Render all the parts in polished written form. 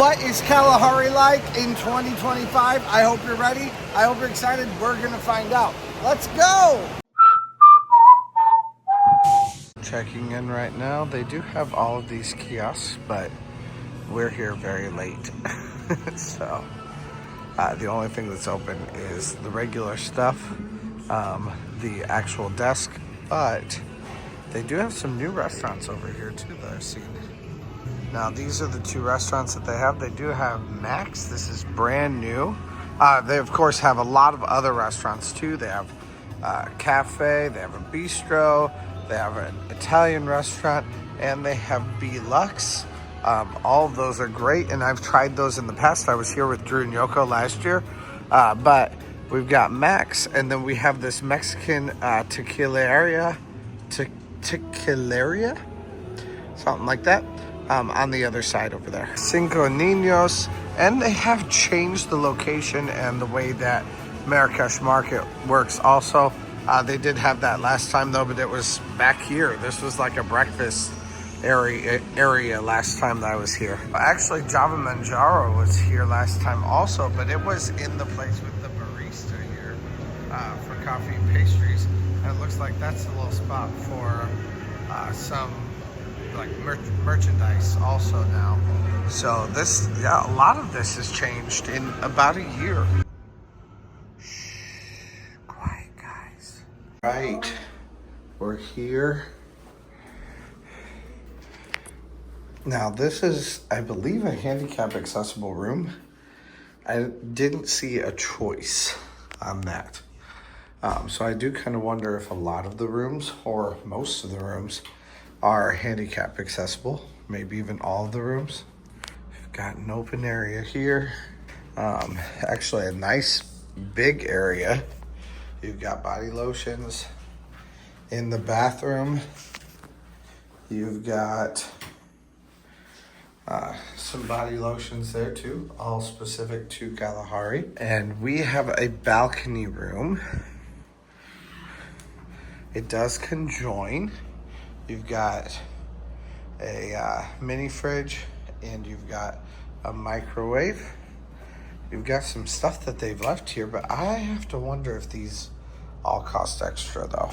What is Kalahari like in 2025? I hope you're ready. I hope you're excited. We're gonna find out. Let's go! Checking in right now. They do have all of these kiosks, but we're here very late. So the only thing that's open is the regular stuff, the actual desk, but they do have some new restaurants over here too that I've seen. Now these are the two restaurants that they have. They do have Max. This is brand new. They of course have a lot of other restaurants too. They have a cafe, they have a bistro, they have an Italian restaurant, and they have Belux. All of those are great, and I've tried those in the past. I was here with Drew and Yoko last year, but we've got Max, and then we have this Mexican tequilaria, something like that, on the other side over there. Cinco Niños, and they have changed the location and the way that Marrakesh Market works also. They did have that last time though, but it was back here. This was like a breakfast area last time that I was here. Actually, Java Manjaro was here last time also, but it was in the place with the barista here for coffee and pastries. And it looks like that's a little spot for some like merchandise also now. So this, yeah, a lot of this has changed in about a year. Shh, quiet guys. Right, we're here. Now this is, I believe, a handicap accessible room. I didn't see a choice on that. So I do kind of wonder if a lot of the rooms, or most of the rooms, are handicap accessible. Maybe even all of the rooms. We've got an open area here. Actually a nice big area. You've got body lotions in the bathroom. You've got some body lotions there too, all specific to Kalahari. And we have a balcony room. It does conjoin. You've got a mini fridge, and you've got a microwave. You've got some stuff that they've left here, but I have to wonder if these all cost extra though.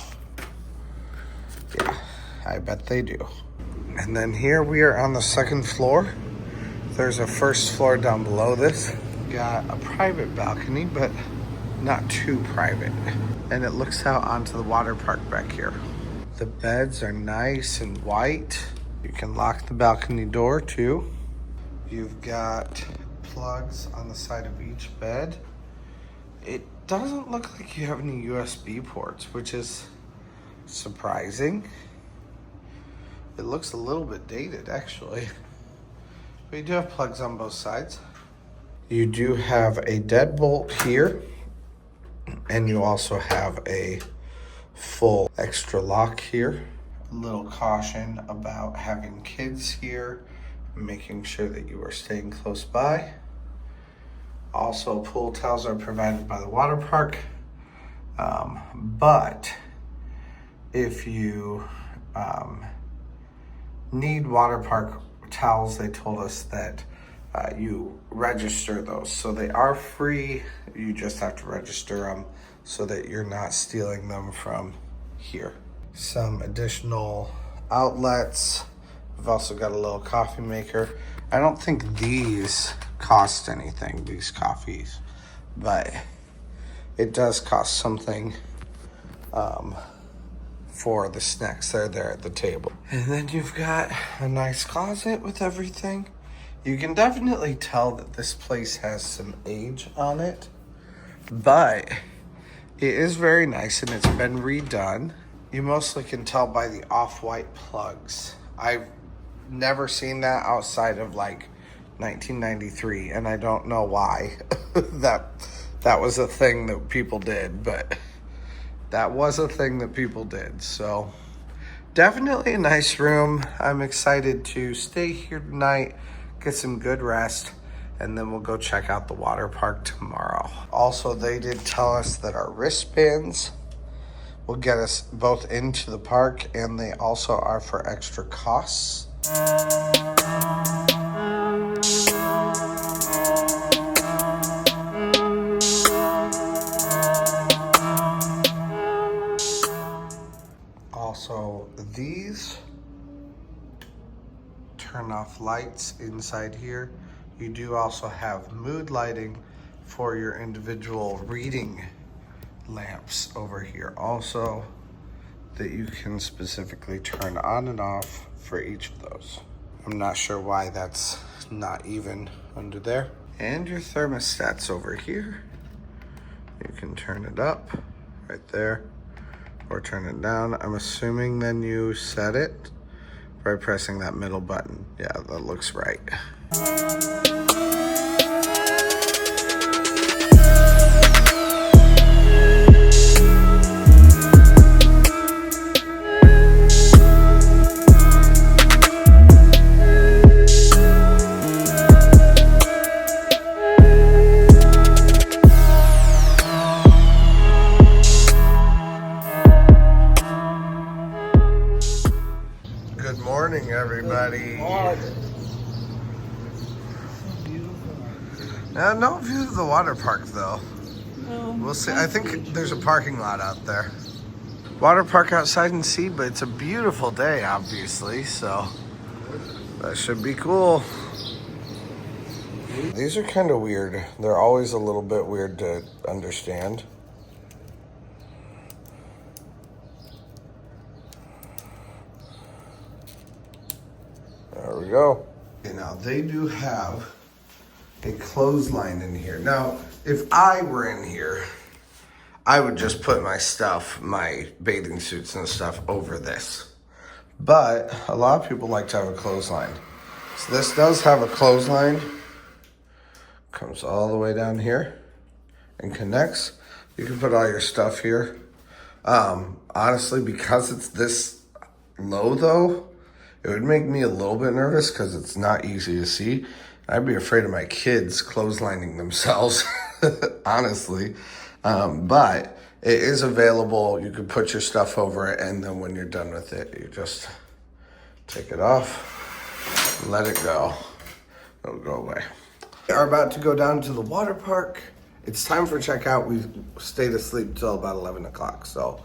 Yeah, I bet they do. And then here we are on the second floor. There's a first floor down below this. Got a private balcony, but not too private. And it looks out onto the water park back here. The beds are nice and white. You can lock the balcony door too. You've got plugs on the side of each bed. It doesn't look like you have any USB ports, which is surprising. It looks a little bit dated actually. But you do have plugs on both sides. You do have a deadbolt here, and you also have a full extra lock here. A little caution about having kids here, making sure that you are staying close by. Also, pool towels are provided by the water park. But if you need water park towels, they told us that you register those. So they are free. You just have to register them so that you're not stealing them from here. Some additional outlets. We've also got a little coffee maker. I don't think these cost anything, these coffees, but it does cost something for the snacks that are there at the table. And then you've got a nice closet with everything. You can definitely tell that this place has some age on it, but it is very nice and it's been redone. You mostly can tell by the off-white plugs. I've never seen that outside of like 1993, and I don't know why that was a thing that people did, but that was a thing that people did. So definitely a nice room. I'm excited to stay here tonight, get some good rest, and then we'll go check out the water park tomorrow. Also, they did tell us that our wristbands will get us both into the park, and they also are for extra costs. lights inside here. You do also have mood lighting for your individual reading lamps over here also, that you can specifically turn on and off for each of those. I'm not sure why that's not even under there. And your thermostat's over here. You can turn it up right there or turn it down. I'm assuming then you set it by pressing that middle button. Yeah, that looks right. Good morning, everybody. No view of the water park, though. We'll see. I think there's a parking lot out there. Water park outside and see, but it's a beautiful day, obviously, so that should be cool. These are kind of weird. They're always a little bit weird to understand. There we go. Okay, now they do have a clothesline in here. Now, if I were in here, I would just put my stuff, my bathing suits and stuff over this. But a lot of people like to have a clothesline. So this does have a clothesline. Comes all the way down here and connects. You can put all your stuff here. Honestly, because it's this low though, it would make me a little bit nervous because it's not easy to see. I'd be afraid of my kids clotheslining themselves, honestly. But it is available. You can put your stuff over it, and then when you're done with it, you just take it off, let it go. It'll go away. We are about to go down to the water park. It's time for checkout. We stayed asleep till about 11 o'clock, so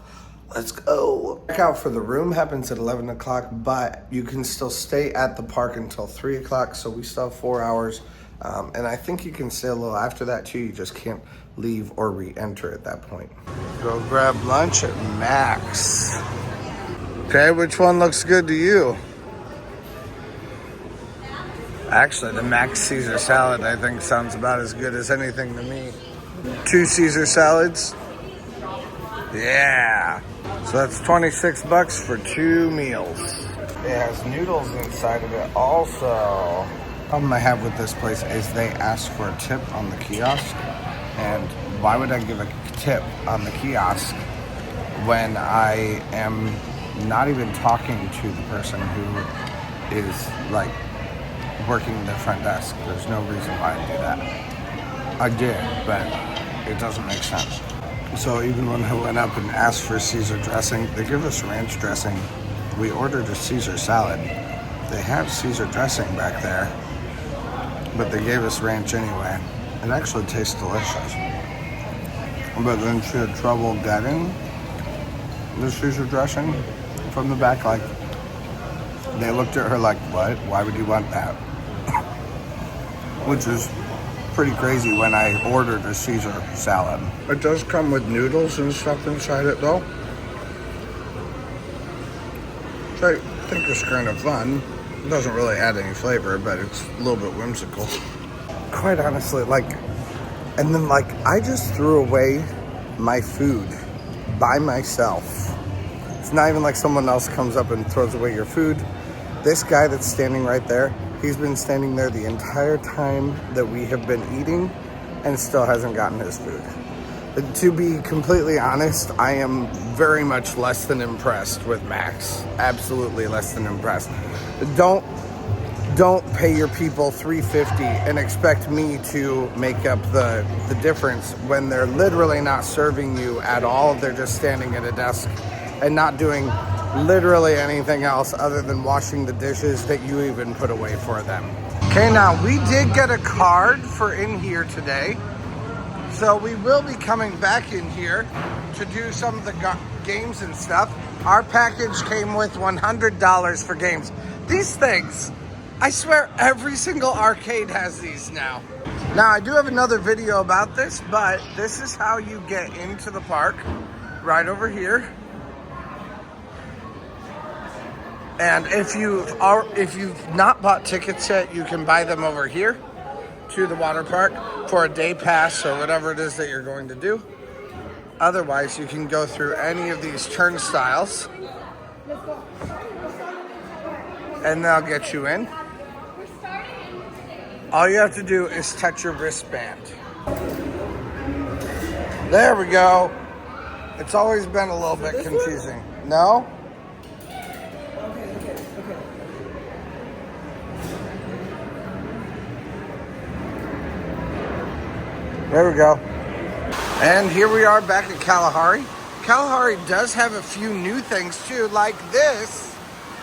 let's go. Checkout for the room happens at 11 o'clock, but you can still stay at the park until 3 o'clock, so we still have 4 hours. And I think you can stay a little after that too. You just can't leave or re-enter at that point. Go grab lunch at Max. Okay, which one looks good to you? Actually, the Max Caesar salad I think sounds about as good as anything to me. 2 Caesar salads. Yeah. So that's $26 for 2 meals. It has noodles inside of it also. The problem I have with this place is they ask for a tip on the kiosk. And why would I give a tip on the kiosk when I am not even talking to the person who is like working the front desk? There's no reason why I do that. I did, but it doesn't make sense. So even when I went up and asked for Caesar dressing, they give us ranch dressing. We ordered a Caesar salad. They have Caesar dressing back there, but they gave us ranch anyway. It actually tastes delicious. But then she had trouble getting the Caesar dressing from the back. Like, they looked at her like, what? Why would you want that? Which is pretty crazy when I ordered a Caesar salad. It does come with noodles and stuff inside it though. So I think it's kind of fun. It doesn't really add any flavor, but it's a little bit whimsical. Quite honestly, and then I just threw away my food by myself. It's not even like someone else comes up and throws away your food. This guy that's standing right there, he's been standing there the entire time that we have been eating and still hasn't gotten his food. To be completely honest, I am very much less than impressed with Max. Absolutely less than impressed. Don't pay your people $3.50 and expect me to make up the difference when they're literally not serving you at all. They're just standing at a desk and not doing literally anything else other than washing the dishes that you even put away for them. Okay, now we did get a card for in here today. So we will be coming back in here to do some of the games and stuff. Our package came with $100 for games. These things, I swear every single arcade has these now. Now, I do have another video about this, but this is how you get into the park, right over here. And if you've not bought tickets yet, you can buy them over here to the water park for a day pass or whatever it is that you're going to do. Otherwise, you can go through any of these turnstiles and they'll get you in. All you have to do is touch your wristband. There we go. It's always been a little bit confusing. No? There we go. And here we are back at Kalahari. Kalahari does have a few new things too, like this,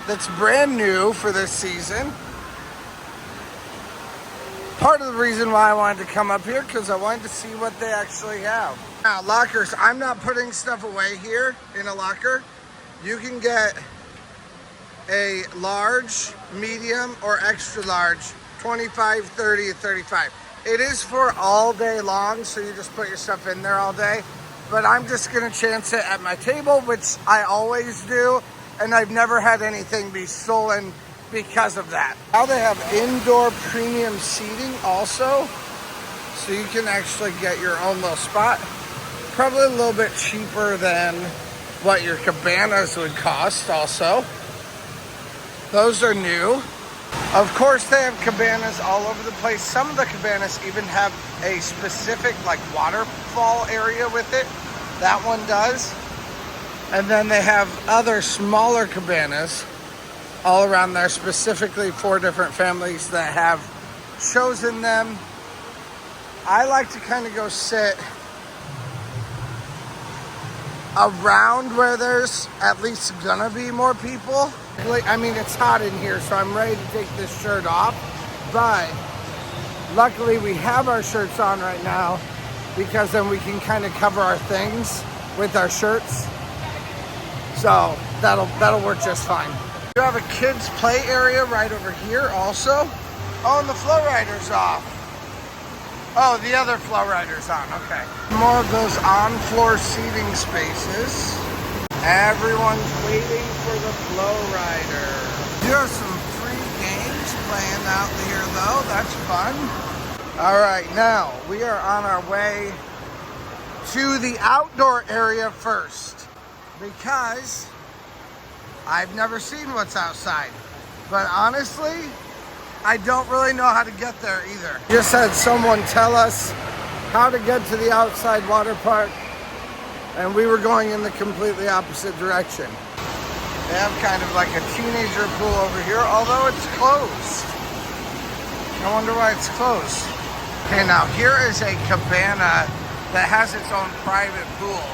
that's brand new for this season. Part of the reason why I wanted to come up here, because I wanted to see what they actually have. Now, lockers, I'm not putting stuff away here in a locker. You can get a large, medium, or extra large, 25, 30, and 35. It is for all day long, so you just put your stuff in there all day. But I'm just gonna chance it at my table, which I always do, and I've never had anything be stolen because of that. Now they have indoor premium seating also, so you can actually get your own little spot. Probably a little bit cheaper than what your cabanas would cost also. Those are new. Of course, they have cabanas all over the place. Some of the cabanas even have a specific like waterfall area with it. That one does. And then they have other smaller cabanas all around there, specifically for different families that have chosen them. I like to kind of go sit around where there's at least gonna be more people. I mean, it's hot in here, so I'm ready to take this shirt off, but luckily we have our shirts on right now because then we can kind of cover our things with our shirts. So that'll work just fine. You have a kids play area right over here also. Oh, and the flow rider's off. Oh, the other flow rider's on, okay. More of those on-floor seating spaces. Everyone's waiting for the flow rider. You have some free games playing out here though, that's fun. All right, now we are on our way to the outdoor area first because I've never seen what's outside. But honestly, I don't really know how to get there either. Just had someone tell us how to get to the outside water park, and we were going in the completely opposite direction. They have kind of like a teenager pool over here, although it's closed. I wonder why it's closed. Okay, now here is a cabana that has its own private pool,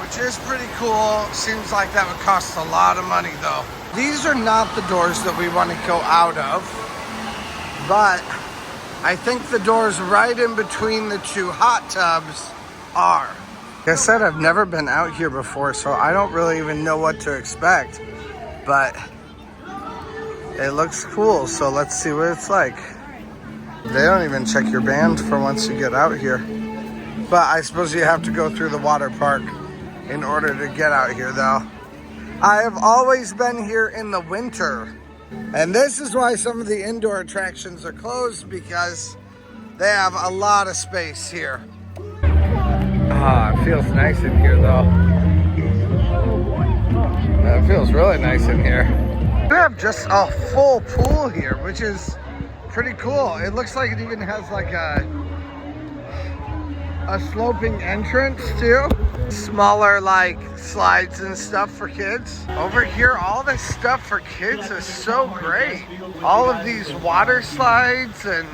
which is pretty cool. Seems like that would cost a lot of money though. These are not the doors that we want to go out of, but I think the doors right in between the two hot tubs are. Like I said, I've never been out here before, so I don't really even know what to expect, but it looks cool, so let's see what it's like. They don't even check your band for once you get out here, but I suppose you have to go through the water park in order to get out here though. I have always been here in the winter, and this is why some of the indoor attractions are closed, because they have a lot of space here. Ah, it feels nice in here though. It feels really nice in here. We have just a full pool here, which is pretty cool. It looks like it even has like a sloping entrance too. Smaller like slides and stuff for kids. Over here, all this stuff for kids is so great. All of these water slides and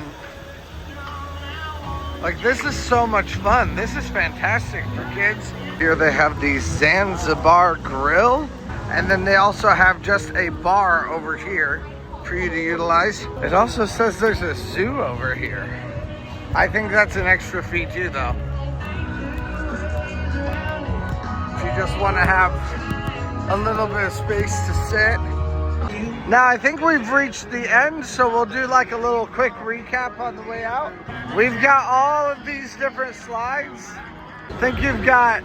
like this is so much fun. This is fantastic for kids. Here they have the Zanzibar grill, and then they also have just a bar over here for you to utilize. It also says there's a zoo over here. I think that's an extra fee too though. If you just want to have a little bit of space to sit Now I think we've reached the end, so we'll do like a little quick recap on the way out. We've got all of these different slides. I think you've got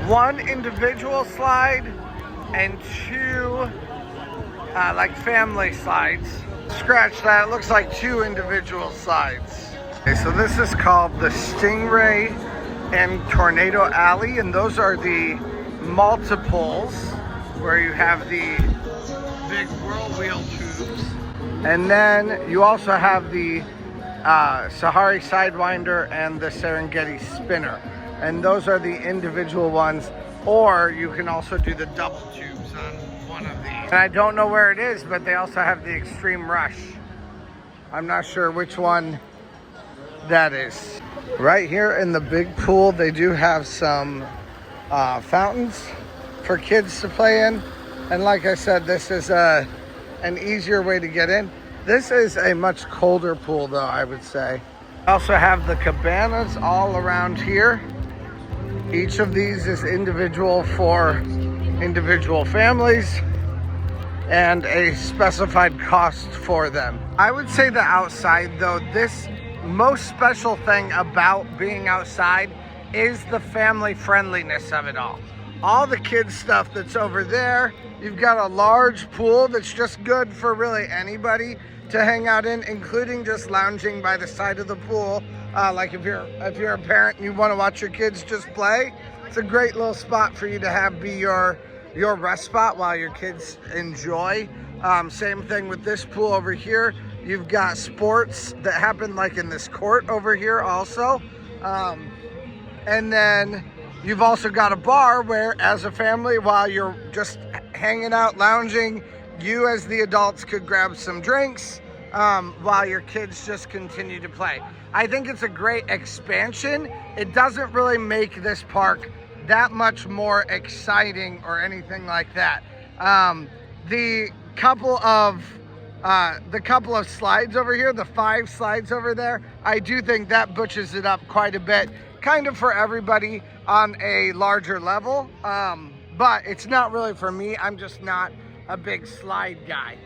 one individual slide and two like family slides. Scratch that, it looks like two individual slides. Okay, so this is called the Stingray and Tornado Alley, and those are the multiples where you have the big whirl wheel tubes. And then you also have the Kalahari Sidewinder and the Serengeti Spinner. And those are the individual ones, or you can also do the double tubes on one of these. And I don't know where it is, but they also have the Extreme Rush. I'm not sure which one that is. Right here in the big pool, they do have some fountains for kids to play in. And like I said, this is an easier way to get in. This is a much colder pool though, I would say. Also have the cabanas all around here. Each of these is individual for individual families and a specified cost for them. I would say the outside though, this most special thing about being outside is the family friendliness of it all. All the kids stuff that's over there. You've got a large pool that's just good for really anybody to hang out in, including just lounging by the side of the pool. Like if you're a parent and you want to watch your kids just play, it's a great little spot for you to have be your rest spot while your kids enjoy. Same thing with this pool over here. You've got sports that happen like in this court over here also. And then you've also got a bar where as a family, while you're just hanging out, lounging, you as the adults could grab some drinks while your kids just continue to play. I think it's a great expansion. It doesn't really make this park that much more exciting or anything like that. The couple of slides over here, the 5 slides over there, I do think that butches it up quite a bit, kind of for everybody on a larger level, but it's not really for me. I'm just not a big slide guy,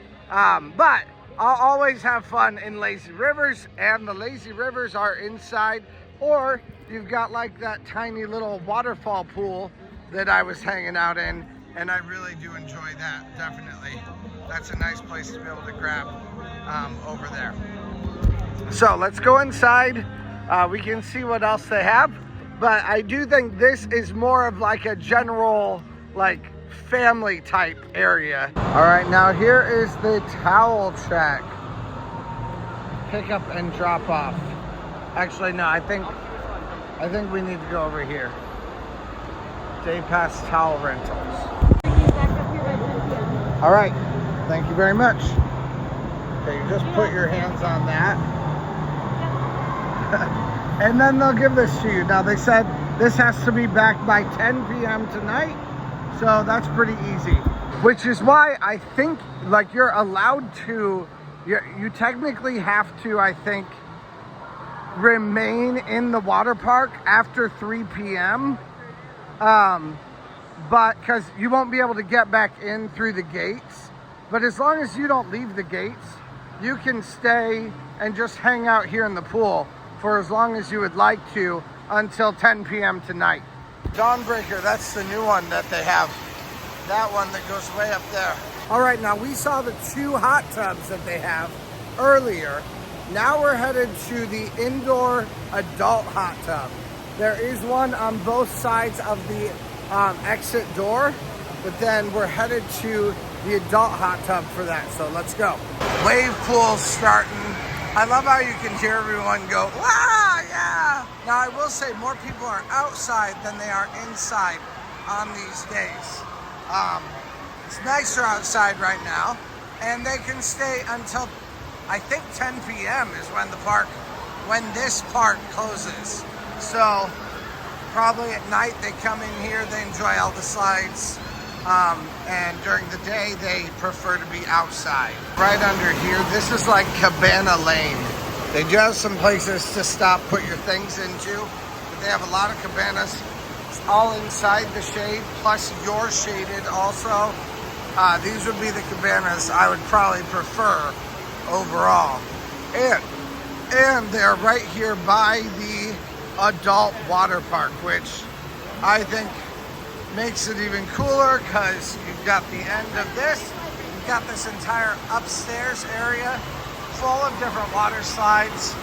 but I'll always have fun in lazy rivers, and the lazy rivers are inside, or you've got like that tiny little waterfall pool that I was hanging out in, and I really do enjoy that. Definitely, that's a nice place to be able to grab over there. So let's go inside. We can see what else they have, but I do think this is more of like a general like family type area. All right, now here is the towel track. Pick up and drop off. Actually, no, I think we need to go over here. Day pass towel rentals. All right, thank you very much. Okay, you just put your hands on that. And then they'll give this to you. Now they said this has to be back by 10 p.m. tonight, so that's pretty easy. Which is why I think like you're allowed to, you technically have to, I think, remain in the water park after 3 p.m. But because you won't be able to get back in through the gates. But as long as you don't leave the gates, you can stay and just hang out here in the pool for as long as you would like to until 10 p.m. tonight. Dawnbreaker, that's the new one that they have. That one that goes way up there. All right, now we saw the 2 hot tubs that they have earlier. Now we're headed to the indoor adult hot tub. There is one on both sides of the exit door, but then we're headed to the adult hot tub for that, so let's go. Wave pool starting. I love how you can hear everyone go, wow, yeah. Now I will say more people are outside than they are inside on these days. It's nicer outside right now, and they can stay until I think 10 p.m. is when this park closes. So probably at night they come in here, they enjoy all the slides, and during the day they prefer to be outside. Right under here, this is like Cabana Lane. They do have some places to stop, put your things into, but they have a lot of cabanas. It's all inside the shade, plus you're shaded also. these would be the cabanas I would probably prefer overall. And they're right here by the adult water park, which I think makes it even cooler because you've got the end of this. You've got this entire upstairs area full of different water slides.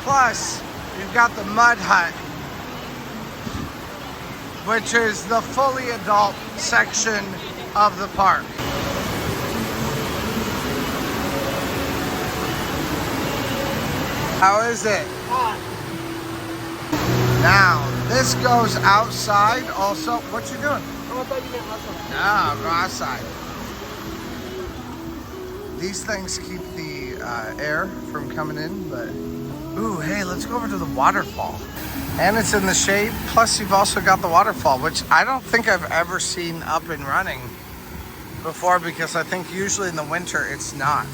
Plus, you've got the mud hut, which is the fully adult section of the park. How is it? Now, this goes outside also. What you doing? No, go outside. These things keep the air from coming in, but ooh, hey, let's go over to the waterfall. And it's in the shade, plus you've also got the waterfall, which I don't think I've ever seen up and running before, because I think usually in the winter it's not.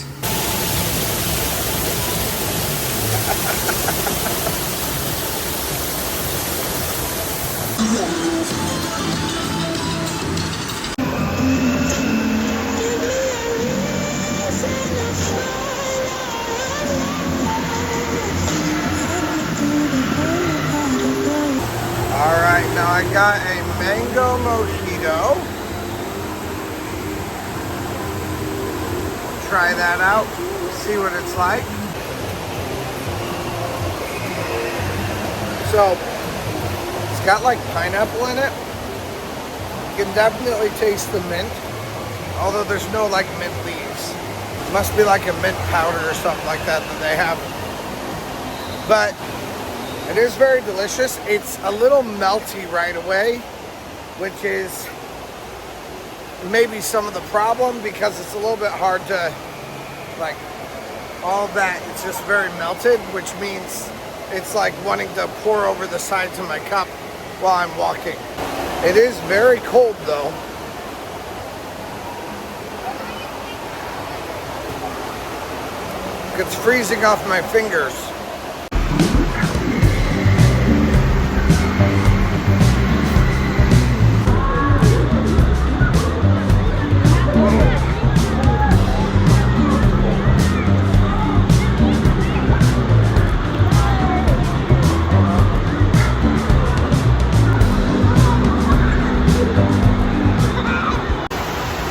Alright, now I got a mango mojito. Try that out, see what it's like. So, it's got like pineapple in it. You can definitely taste the mint, although there's no like mint leaves. It must be like a mint powder or something like that that they have. But it is very delicious. It's a little melty right away, which is maybe some of the problem, because it's a little bit hard to, like, all that, it's just very melted, which means it's like wanting to pour over the sides of my cup while I'm walking. It is very cold though. It's freezing off my fingers.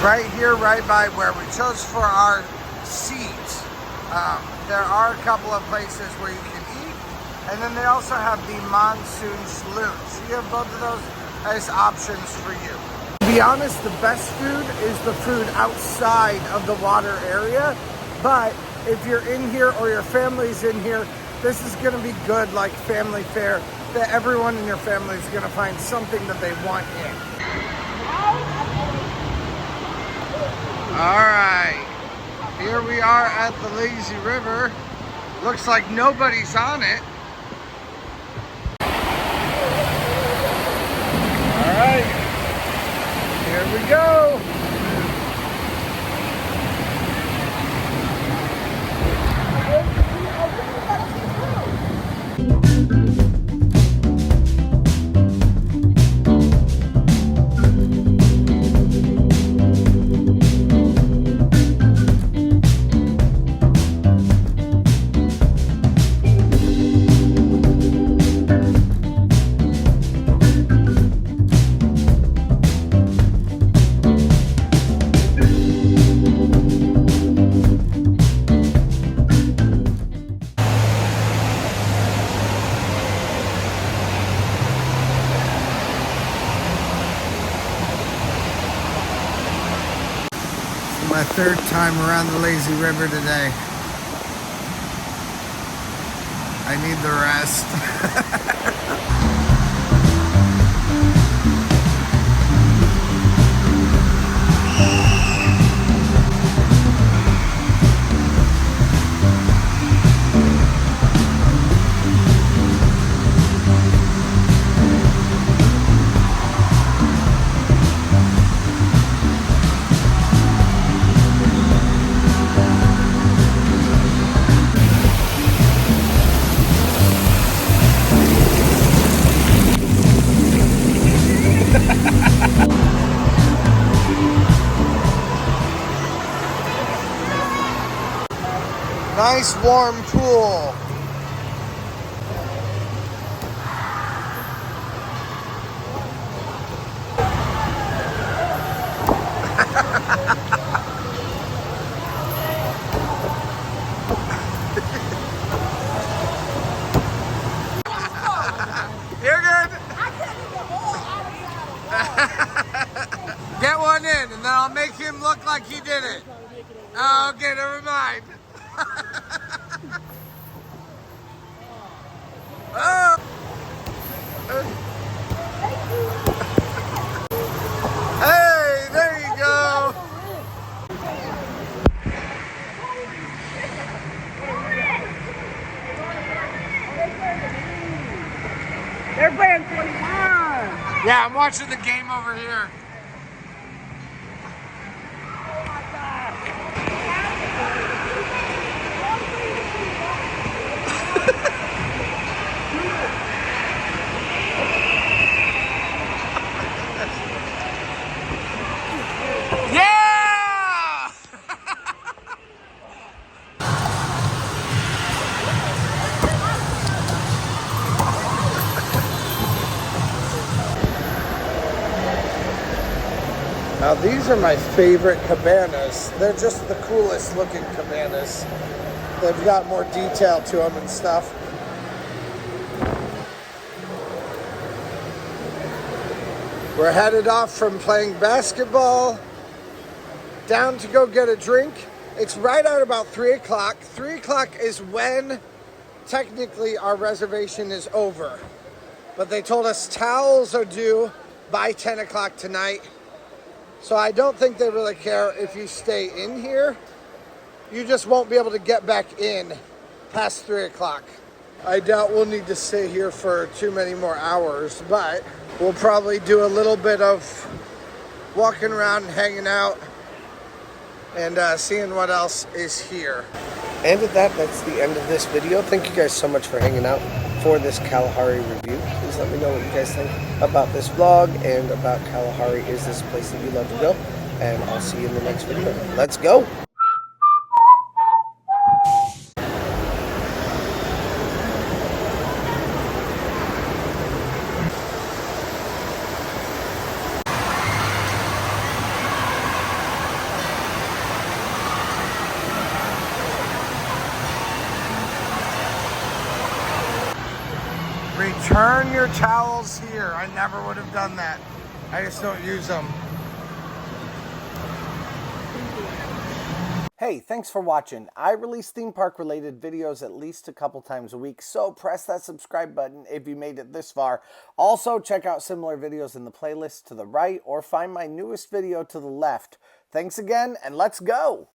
Right here, right by where we chose for our seats, there are a couple of places where you can eat, and then they also have the monsoon saloon. So you have both of those as options for you. To be honest, the best food is the food outside of the water area, but if you're in here or your family's in here, this is gonna be good, like family fare, that everyone in your family is gonna find something that they want in. All right, here we are at the lazy river. Looks like nobody's on it. All right, here we go. My third time around the lazy river today. I need the rest. Nice warm pool. You're good. Get one in, and then I'll make him look like he did it. Oh, okay, never mind. Oh. Hey, there you go. They're playing 21. Yeah, I'm watching the game over here. Yeah! Now these are my favorite cabanas. They're just the coolest looking cabanas. They've got more detail to them and stuff. We're headed off from playing basketball down to go get a drink. It's right at about 3 o'clock. 3 o'clock is when technically our reservation is over. But they told us towels are due by 10 o'clock tonight. So I don't think they really care if you stay in here. You just won't be able to get back in past 3 o'clock. I doubt we'll need to stay here for too many more hours, but we'll probably do a little bit of walking around and hanging out and seeing what else is here. And at that, that's the end of this video. Thank you guys so much for hanging out for this Kalahari review. Please let me know what you guys think about this vlog and about Kalahari. Is this a place that you love to go? And I'll see you in the next video. Let's go! Return your towels here. I never would have done that. I just don't use them. Hey, thanks for watching. I release theme park related videos at least a couple times a week, so press that subscribe button if you made it this far. Also, check out similar videos in the playlist to the right or find my newest video to the left. Thanks again, and let's go!